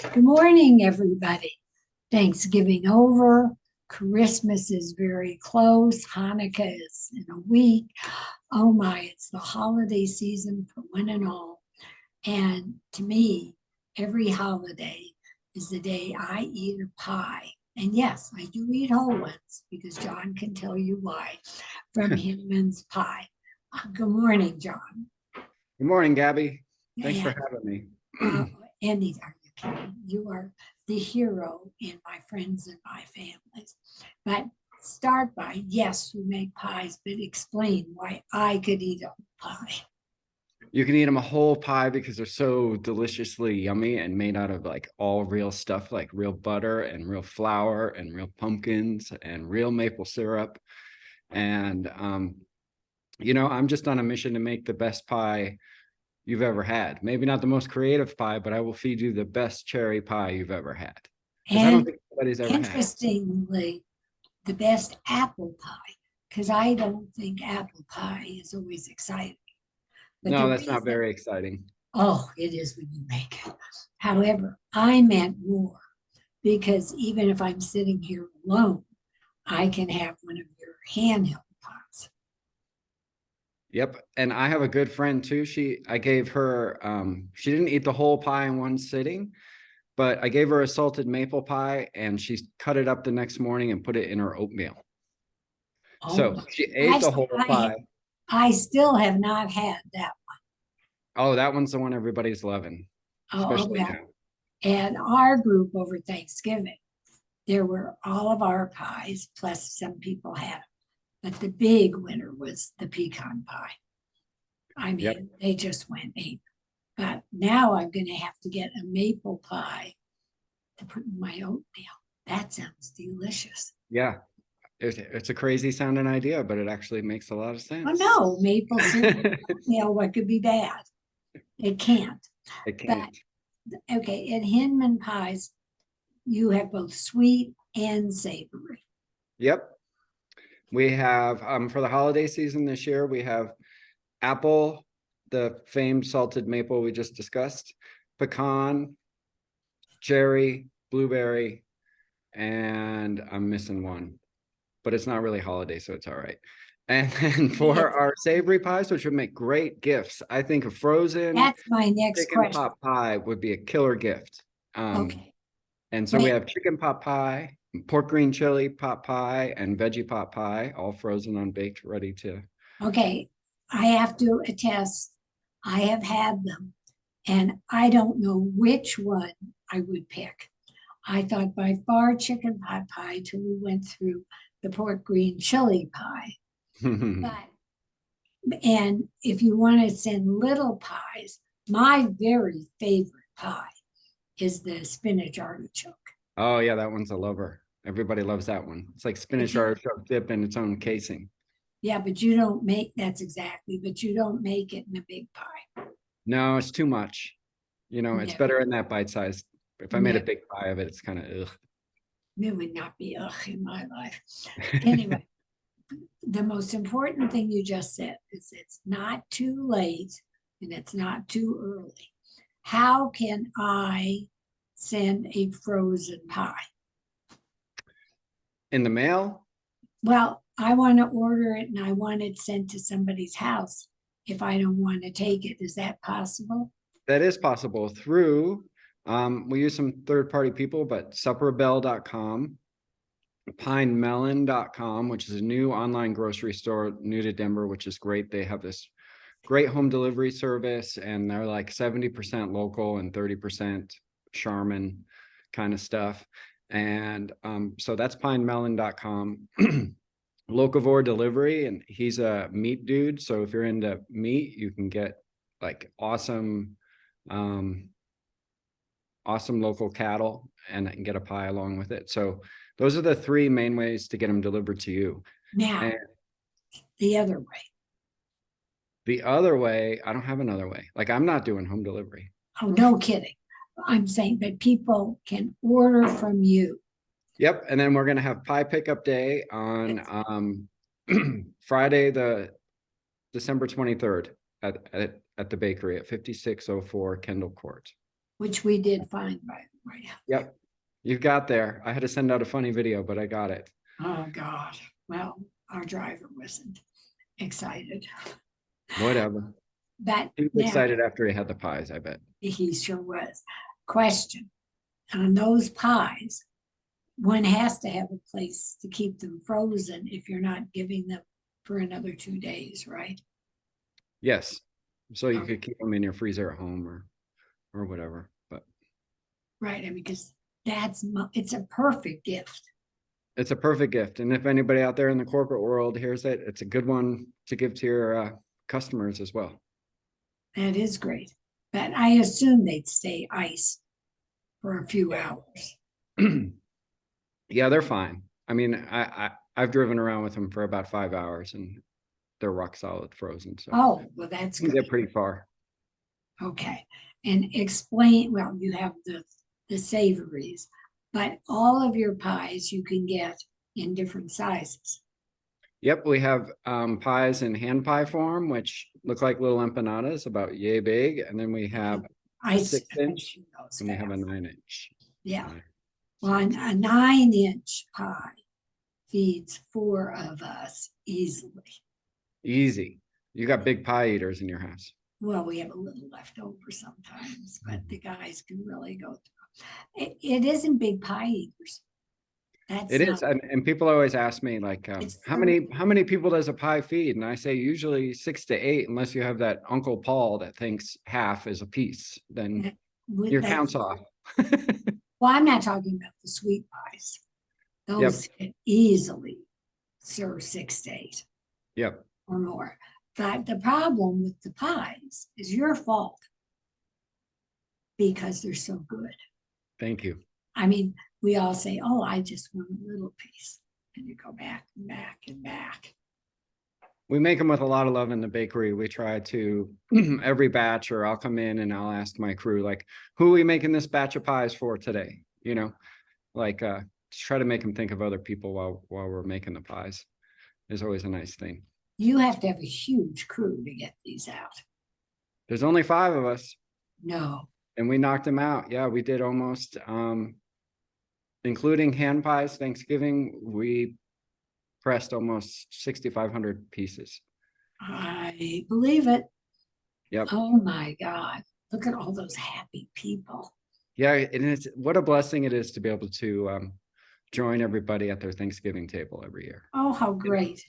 Good morning, everybody. Thanksgiving over. Christmas is very close. Hanukkah is in a week. Oh my, it's the holiday season for one and all. And to me, every holiday is the day I eat a pie. And yes, I do eat whole ones because John can tell you why from Hinman's pie. Good morning, John. Good morning, Gabby. Thanks for And having me. Andy, are you kidding? You are the hero in my friends and my families. But start by, yes, we make pies, but explain why I could eat a pie. You can eat them a whole pie because they're so deliciously yummy and made out of like all real stuff, like real butter and real flour and real pumpkins and real maple syrup. And, I'm just on a mission to make the best pie you've ever had. Maybe not the most creative pie, but I will feed you the best cherry pie you've ever had. Because I don't And think anybody's ever had. interestingly, the best apple pie, because I don't think apple pie is always exciting. But No, the that's not reason, very exciting. oh, it is when you make it. However, I meant more because even if I'm sitting here alone, I can have one of your handheld pots. Yep. And I have a good friend too. I gave her, she didn't eat the whole pie in one sitting, but I gave her a salted maple pie and she cut it up the next morning and put it in her oatmeal. Oh, So she ate I, the whole pie. I still have not had that. Oh, that one's the one everybody's loving, Oh, especially well, now. and our group over Thanksgiving, there were all of our pies, plus some people had them. But the big winner was the pecan pie. I Yep. mean, they just went ape. But now I'm going to have to get a maple pie to put in my oatmeal. That sounds delicious. Yeah. It's a crazy sounding idea, but it actually makes a lot of Oh sense. no, maple syrup, oatmeal, what could be bad? It can't. It But can't. okay, at Hinman pies, you have both sweet and savory. Yep. We have, for the holiday season this year, we have apple, the famed salted maple we just discussed, pecan, cherry, blueberry, and I'm missing one, but it's not really holiday, so it's all right. And then for our savory pies, which would make great gifts, I think a frozen That's my next chicken question. pot pie would be a killer gift. Okay. And so we have chicken pot pie, pork green chili pot pie, and veggie pot pie, all frozen, unbaked, ready to. Okay. I have to attest, I have had them, and I don't know which one I would pick. I thought by far chicken pot pie till we went through the pork green chili pie. But, and if you want to send little pies, my very favorite pie is the spinach artichoke. Oh yeah, that one's a lover. Everybody loves that one. It's like spinach artichoke dip in its own casing. Yeah, but you don't make that's exactly, but you don't make it in a big pie. No, it's too much. It's better in that bite size. If I made a big pie of it, it's kind of ugh. It would not be ugh in my life. Anyway, the most important thing you just said is it's not too late and it's not too early. How can I send a frozen pie? In the mail? Well, I want to order it and I want it sent to somebody's house if I don't want to take it. Is that possible? That is possible through, we use some third-party people, but supperbell.com, pinemelon.com, which is a new online grocery store new to Denver, which is great. They have this great home delivery service and they're like 70% local and 30% Charmin kind of stuff. And so that's pinemelon.com. Locavore delivery, and he's a meat dude. So if you're into meat, you can get like awesome local cattle and get a pie along with it. So those are the three main ways to get them delivered to you. Now, And the other way. the other way, I don't have another way. Like I'm not doing home delivery. Oh, no kidding. I'm saying that people can order from you. Yep. And then we're going to have pie pickup day on Friday, the December 23rd at the bakery at 5604 Kendall Court. which we did find by the way. Yep. You got there. I had to send out a funny video, but I got it. Oh, God. Well, our driver wasn't excited. Whatever. But He was now excited after he had the pies, I bet. he sure was. Question, on those pies, one has to have a place to keep them frozen if you're not giving them for another 2 days, right? Yes. So you Okay. could keep them in your freezer at home or whatever. But Right, and because it's a perfect gift. it's a perfect gift. And if anybody out there in the corporate world hears it, it's a good one to give to your customers as well. That is great. But I assume they'd stay iced for a few hours. Yeah, they're fine. I mean, I've driven around with them for about 5 hours and they're rock solid frozen. So Oh, well, that's you can good. get pretty far. Okay. And explain, well, you have the savories, but all of your pies you can get in different sizes. Yep, we have pies in hand pie form, which look like little empanadas, about yay big. And then we have I a 6-inch those and we have a fast. 9-inch. Yeah. Well, a 9-inch pie feeds 4 of us easily. Easy. You got big pie eaters in your house. Well, we have a little left over sometimes, but the guys can really go through. It isn't big pie eaters. That's It is, not, and people always ask me like, it's how many people does a pie feed? And I say usually 6 to 8, unless you have that Uncle Paul that thinks half is a piece. Then your count's off. well, I'm not talking about the sweet pies. Those can easily serve 6 to 8 Yep. or more. But the problem with the pies is your fault because they're so good. Thank you. I mean, we all say, oh, I just want a little piece. And you go back and back and back. We make them with a lot of love in the bakery. We try to every batch, or I'll come in and I'll ask my crew, like, who are we making this batch of pies for today? You know, like try to make them think of other people while we're making the pies. Is always a nice thing. You have to have a huge crew to get these out. There's only 5 of us. No. And we knocked them out. Yeah, we did almost, including hand pies, Thanksgiving, we pressed almost 6,500 pieces. I believe it. Yep. Oh my God. Look at all those happy people. Yeah, and it's what a blessing it is to be able to join everybody at their Thanksgiving table every year. Oh, how great.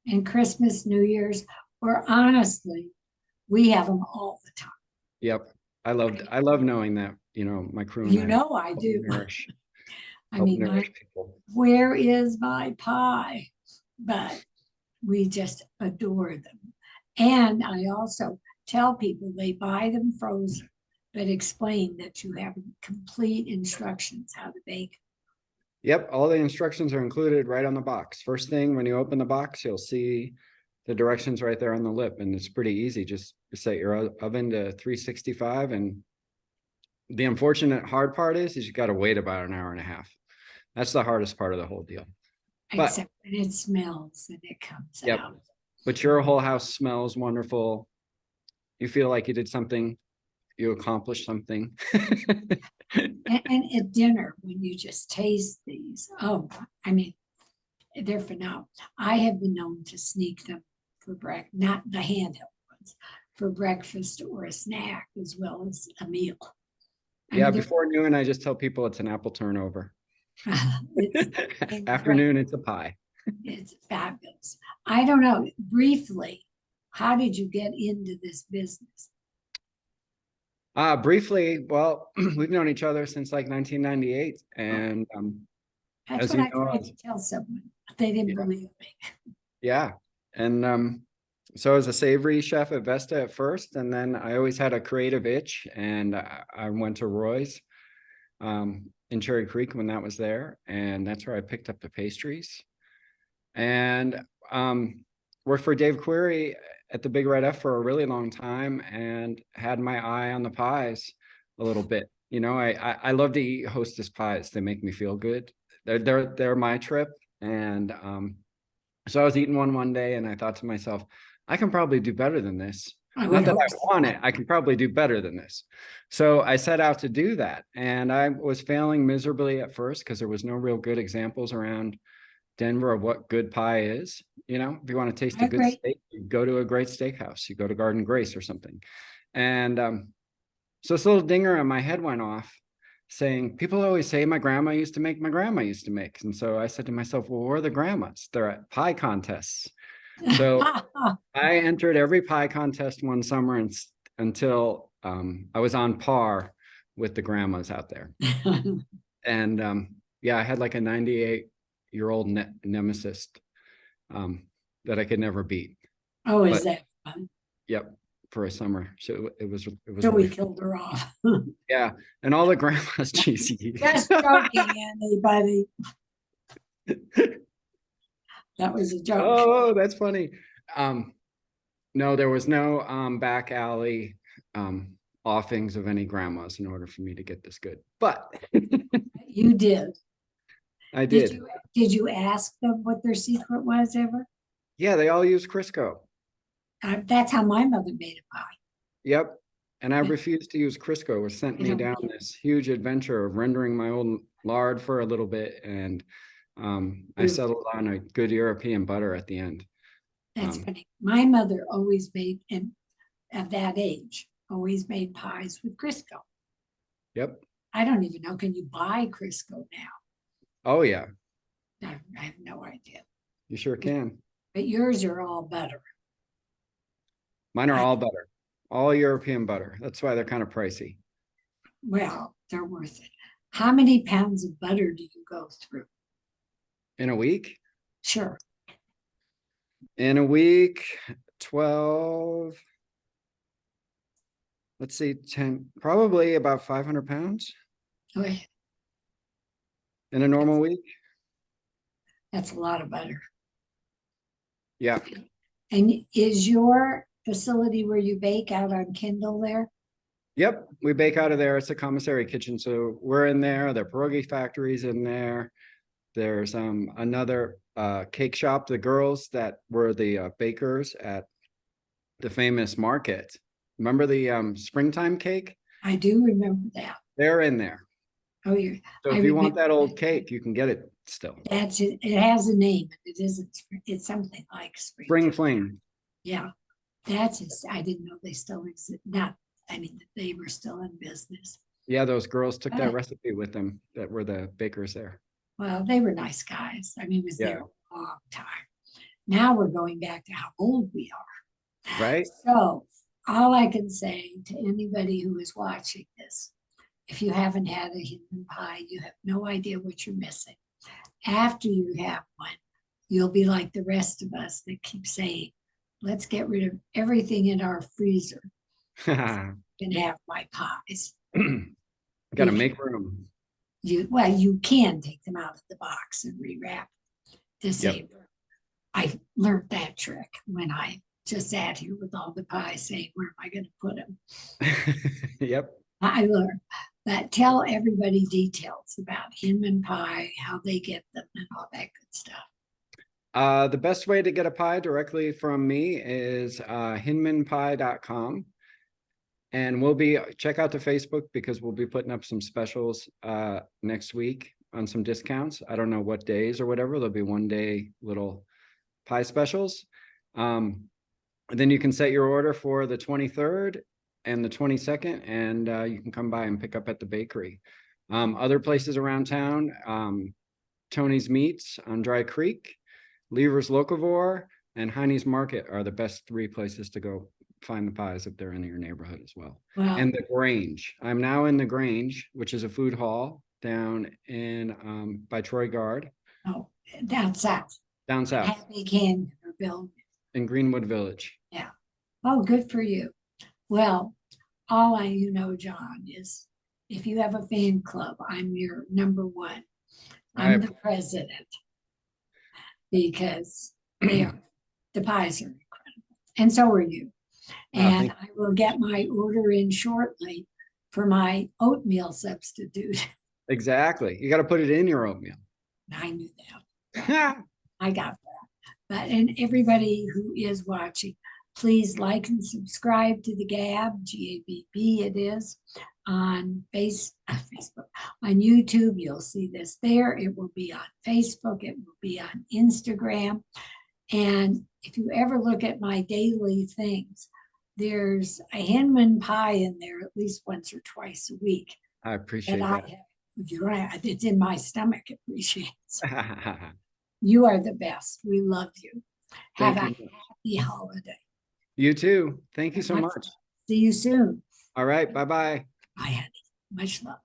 And Christmas, New Year's, or honestly, we have them all the time. Yep. I love knowing that, you know, my crew and You know I do. I mean, people. where is my pie? But we just adore them. And I also tell people they buy them frozen, but explain that you have complete instructions how to bake. Yep, all the instructions are included right on the box. First thing, when you open the box, you'll see the directions right there on the lip, and it's pretty easy. Just set your oven to 365, and the unfortunate hard part is you got to wait about an hour and a half. That's the hardest part of the whole deal. Except when it smells and it comes out. But your whole house smells wonderful. You feel like you did something, you accomplished something. And at dinner, when you just taste these, oh, I mean, they're phenomenal. I have been known to sneak them for breakfast, not the handheld ones, for breakfast or a snack as well as a meal. Yeah, before noon, I just tell people it's an apple turnover. Afternoon, it's a pie. It's fabulous. I don't know, briefly, how did you get into this business? Briefly, well, we've known each other since like 1998. And that's what I tried to tell someone. They didn't believe me. Yeah. And so I was a savory chef at Vesta at first, and then I always had a creative itch, and I went to Roy's in Cherry Creek when that was there, and that's where I picked up the pastries. And worked for Dave Query at the Big Red F for a really long time, and had my eye on the pies a little bit. You know, I love to eat Hostess pies. They make me feel good. They're my trip. And so I was eating one day, and I thought to myself, I can probably do better than this. I Not would that hope I so. want it, I can probably do better than this. So I set out to do that, and I was failing miserably at first because there was no real good examples around Denver of what good pie is. You know, if you want to taste I a good agree. steak, you go to a great steakhouse, you go to Garden Grace or something. And so this little dinger in my head went off saying, people always say my grandma used to make, my grandma used to make. And so I said to myself, well, where are the grandmas? They're at pie contests. So I entered every pie contest one summer until I was on par with the grandmas out there. And yeah, I had like a 98-year-old nemesis that I could never beat. Oh, is But that fun? yep, for a summer. So it was So we really fun. killed her off. Yeah, and all the grandmas cheesy. Just joking, anybody. That was a joke. Oh, that's funny. No, there was no back alley offings of any grandmas in order for me to get this good, but You did. I Did did. you ask them what their secret was ever? Yeah, they all use Crisco. That's how my mother made a pie. Yep. And I Yeah. refused to use Crisco, which sent I me don't down get it. this huge adventure of rendering my own lard for a little bit. And I settled on a good European butter at the end. That's funny. My mother always made, and at that age, always made pies with Crisco. Yep. I don't even know, can you buy Crisco now? Oh, yeah. I have no idea. You sure can. But yours are all butter. Mine are all butter, all European butter. That's why they're kind of pricey. Well, they're worth it. How many pounds of butter do you go through? In a week? Sure. In a week, 12, let's see, 10, probably about 500 pounds Okay. in a normal week. That's a lot of butter. Yeah. And is your facility where you bake out on Kindle there? Yep, we bake out of there. It's a commissary kitchen, so we're in there. The pierogi factory's in there. There's another cake shop. The girls that were the bakers at the famous market. Remember the springtime cake? I do remember that. They're in there. Oh, you. So if you want that old cake, you can get it still. That's it. It has a name. It isn't. It's something like Spring Fling. Yeah, that's it. I didn't know they still exist. Not. I mean, they were still in business. Yeah, those girls took that recipe with them that were the bakers there. Well, they were nice guys. I mean, it was there a long time. Now we're going back to how old we are. Right. So all I can say to anybody who is watching this, if you haven't had a Hinman pie, you have no idea what you're missing. After you have one, you'll be like the rest of us that keep saying, let's get rid of everything in our freezer and have my pies. Got to make room. You can take them out of the box and rewrap the same. I learned that trick when I just sat here with all the pies saying, where am I going to put them? Yep. I learned. But tell everybody details about Hinman pie, how they get them, and all that good stuff. The best way to get a pie directly from me is hinmanpie.com. And we'll be, check out the Facebook because we'll be putting up some specials next week on some discounts. I don't know what days or whatever. There'll be 1-day little pie specials. And then you can set your order for the 23rd and the 22nd, and you can come by and pick up at the bakery. Other places around town, Tony's Meats on Dry Creek, Lever's Locavore, and Heine's Market are the best 3 places to go find the pies if they're in your neighborhood as well. Wow. And the Grange. I'm now in the Grange, which is a food hall down in by Troy Guard. Oh, down south. Down south. Happy Canyon or Bill. In Greenwood Village. Yeah. Oh, good for you. Well, all you know, John, is if you have a fan club, I'm your number one. I'm the president because the pies are incredible. And so are you. And I will get my order in shortly for my oatmeal substitute. Exactly. You got to put it in your oatmeal. I knew that. I got that. But and everybody who is watching, Please like and subscribe to the Gabb, G-A-B-B it is, on Facebook, on YouTube. You'll see this there. It will be on Facebook. It will be on Instagram. And if you ever look at my daily things, there's a Hinman pie in there at least once or twice a week. I appreciate And that. if you don't have, it's in my stomach, appreciates. You are the best. We love you. Have Thank a you. happy holiday. You too. Thank you so much. See you soon. All right. Bye-bye. Bye, honey. Much love.